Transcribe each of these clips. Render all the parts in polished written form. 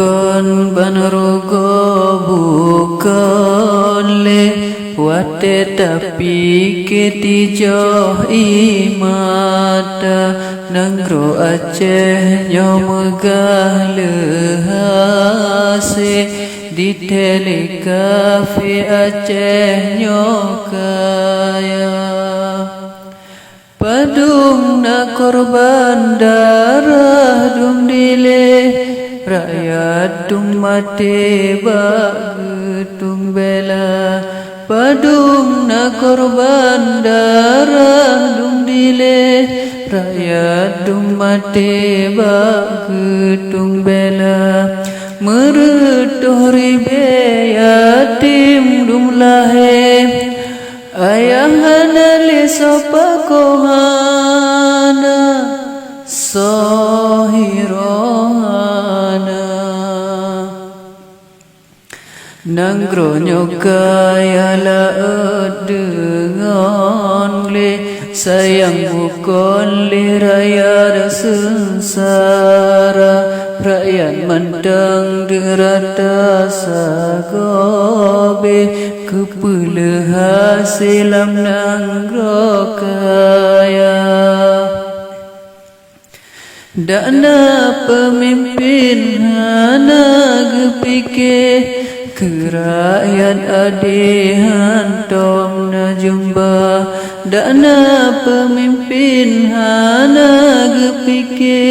bukan banrogo bukan le wate tapi ketijo imata nangro Aceh nyomegah lehase di telekafe Aceh nyokaya padung na korban darah dum dile rakyat dum mati bagetung bela padung na korban darah dum dile rakyat dum mati bagetung bela meretuh ribe yatim dum lahe ayahana li sopakohana sohirohana nanggro nyokaya la dengan le sayang bukan le raya sengsara rakyat mandang derata sagobe kepala hasilam nanggro kaya dana pemimpin hana gepike kerakyat adihan tom na jumba dana pemimpin hana gepike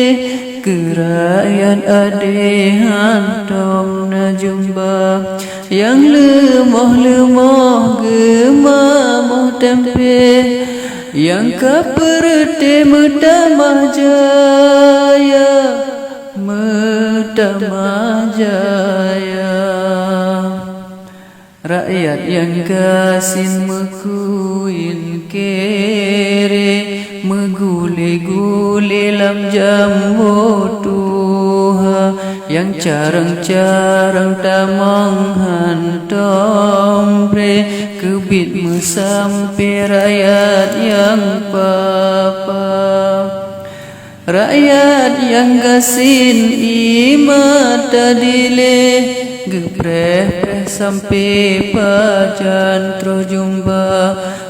kerakyat adihan tom na jumba yang lemoh-lemoh gemamoh tempe yang kaperti medamah jaya rakyat yang kasin mekuin kere megule-gule lam jambu tuha yang carang-carang tamang hantom pre kebit sampai rakyat yang papa rakyat yang gasin imat tadile gepreh sampai pajan terjumpa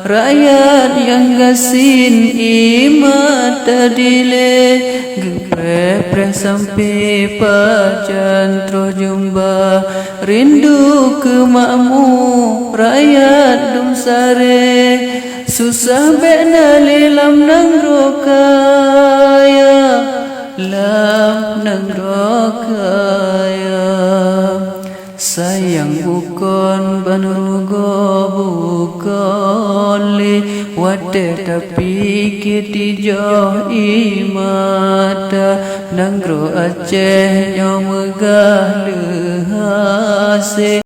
rakyat yang gasin imat tadile gepreh sampai pajan terjumpa rindu ke makmu rakyat dum sare susah bena lam nanggro kaya lam nanggro kaya sayang bukan banrugo bukan le wate tapi ketijo imata nanggro Aceh nyomegah lehase